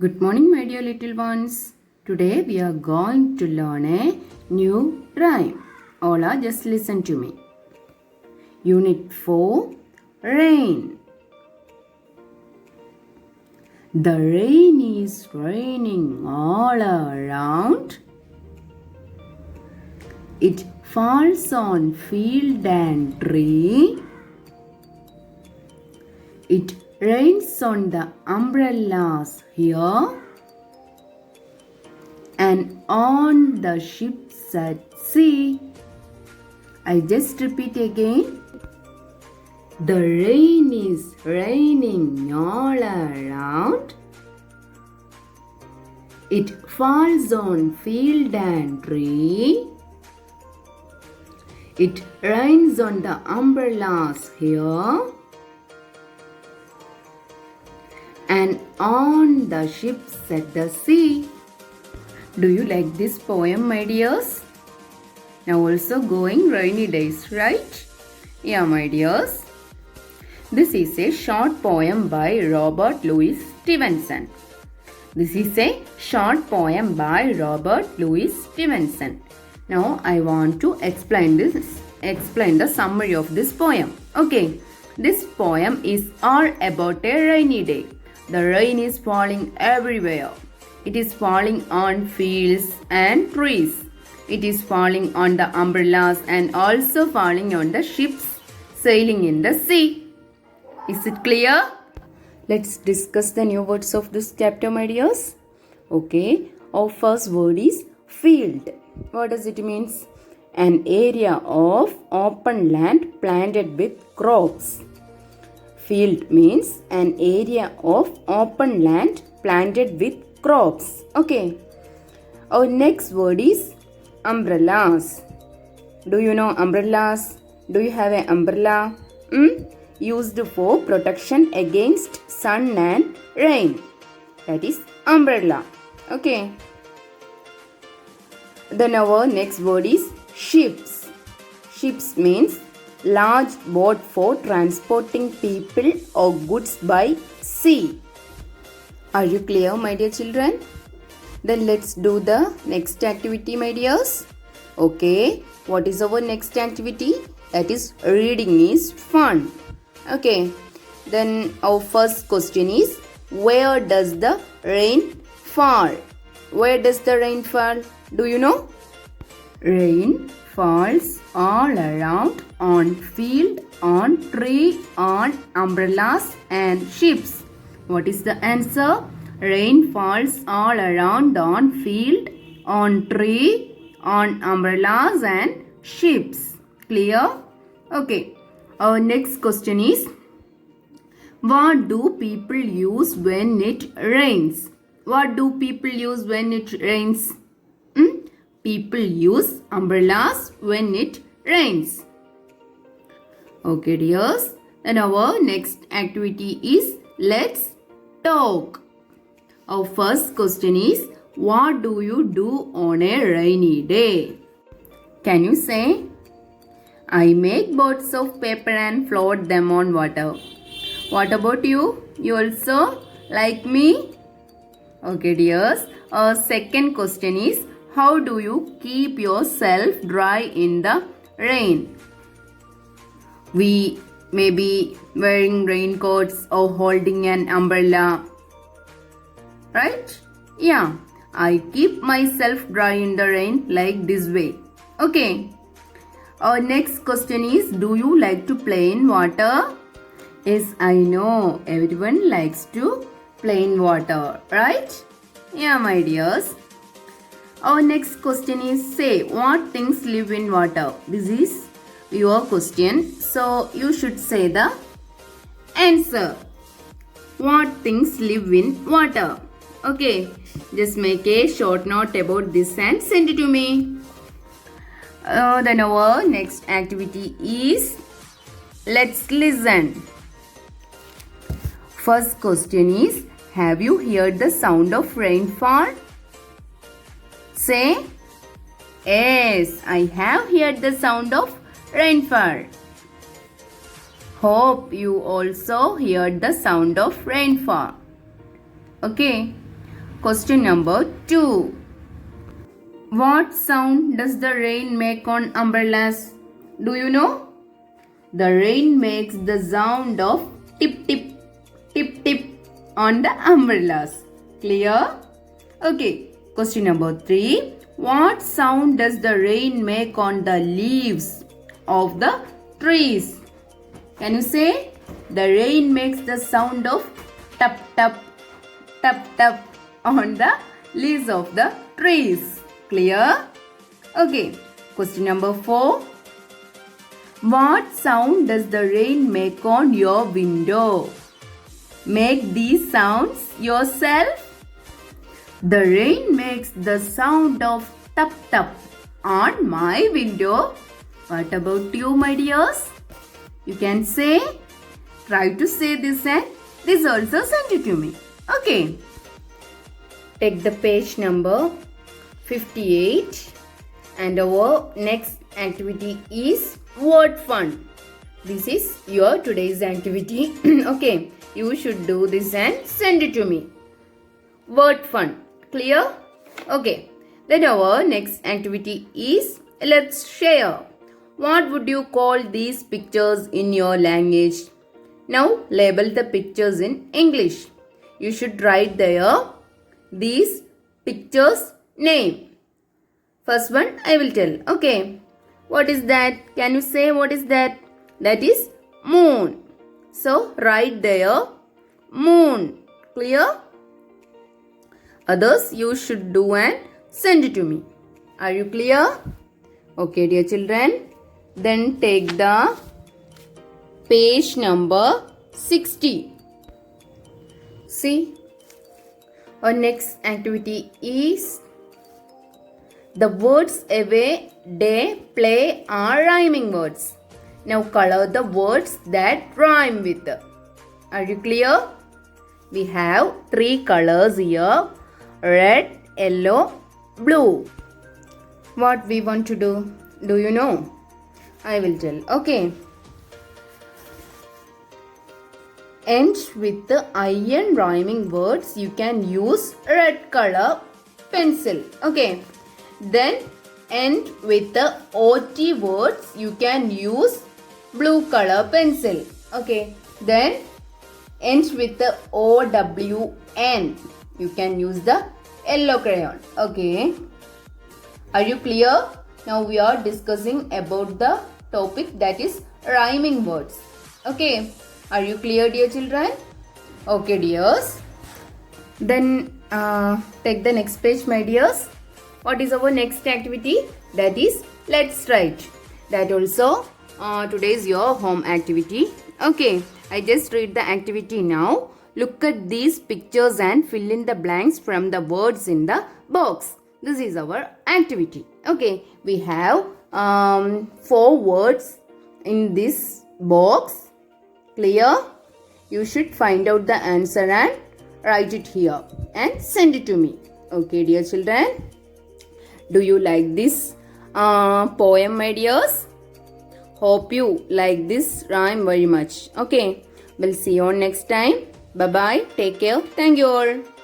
Good morning, my dear little ones. Today we are going to learn a new rhyme. Ola, just listen to me. Unit 4 Rain. The rain is raining all around. It falls on field and tree. It rains on the umbrellas here and on the ships at sea. I just repeat again. The rain is raining all around. It falls on field and tree. It rains on the umbrellas here and on the ships at the sea. Do you like this poem, my dears? Now also going rainy days, right? Yeah, my dears. This is a short poem by Robert Louis Stevenson. This is a short poem by Robert Louis Stevenson. Now I want to explain the summary of this poem. Okay, this poem is all about a rainy day. The rain is falling everywhere. It is falling on fields and trees. It is falling on the umbrellas and also falling on the ships sailing in the sea. Is it clear? Let's discuss the new words of this chapter, my dears. Okay, our first word is field. What does it mean? An area of open land planted with crops. Field means an area of open land planted with crops. Okay. Our next word is umbrellas. Do you know umbrellas? Do you have an umbrella? Used for protection against sun and rain. That is umbrella. Okay. Then our next word is ships. Ships means large boat for transporting people or goods by sea. Are you clear, my dear children? Then let's do the next activity, my dears. Okay, what is our next activity? That is reading is fun. Okay, then our first question is, where does the rain fall? Where does the rain fall? Do you know? Rain falls all around on field, on tree, on umbrellas and ships. What is the answer? Rain falls all around on field, on tree, on umbrellas and ships. Clear? Okay. Our next question is, what do people use when it rains? What do people use when it rains? People use umbrellas when it rains. Okay, dears. Then our next activity is let's talk. Our first question is, what do you do on a rainy day? Can you say? I make boats of paper and float them on water. What about you? You also like me? Okay, dears. Our second question is, how do you keep yourself dry in the rain? We may be wearing raincoats or holding an umbrella. Right? Yeah. I keep myself dry in the rain like this way. Okay. Our next question is, do you like to play in water? Yes, I know. Everyone likes to play in water. Right? Yeah, my dears. Our next question is, say, what things live in water? This is your question. So, you should say the answer. What things live in water? Okay. Just make a short note about this and send it to me. Then our next activity is, let's listen. First question is, have you heard the sound of rainfall? Say, yes, I have heard the sound of rainfall. Hope you also heard the sound of rainfall. Okay. Question number 2. What sound does the rain make on umbrellas? Do you know? The rain makes the sound of tip tip, tip tip on the umbrellas. Clear? Okay. Question number 3. What sound does the rain make on the leaves of the trees? Can you say? The rain makes the sound of tap tap, tap tap on the leaves of the trees. Clear? Okay. Question number 4. What sound does the rain make on your window? Make these sounds yourself. The rain makes the sound of tap tap on my window. What about you, my dears? You can say, try to say this and this also send it to me. Okay. Take the page number 58 and our next activity is word fun. This is your today's activity. Okay. You should do this and send it to me. Word fun. Clear? Okay. Then our next activity is let's share. What would you call these pictures in your language? Now label the pictures in English. You should write there these pictures name. First one I will tell. Okay. What is that? Can you say what is that? That is moon. So write there moon. Clear? Others you should do and send it to me. Are you clear? Okay, dear children. Then take the page number 60. See, our next activity is the words away, day, play are rhyming words. Now color the words that rhyme with. Are you clear? We have 3 colors here. Red, yellow, blue. What we want to do? Do you know? I will tell. Okay. End with the iron rhyming words. You can use red color pencil. Okay. Then end with the OT words. You can use blue color pencil. Okay. Then ends with the OWN. You can use the yellow crayon. Okay. Are you clear? Now we are discussing about the topic that is rhyming words. Okay. Are you clear, dear children? Okay, dears. Then take the next page, my dears. What is our next activity? That is let's write. That also today is your home activity. Okay. I just read the activity now. Look at these pictures and fill in the blanks from the words in the box. This is our activity. Okay, we have 4 words in this box. Clear? You should find out the answer and write it here and send it to me. Okay, dear children. Do you like this poem, my dears? Hope you like this rhyme very much. Okay, we'll see you on next time. Bye-bye. Take care. Thank you all.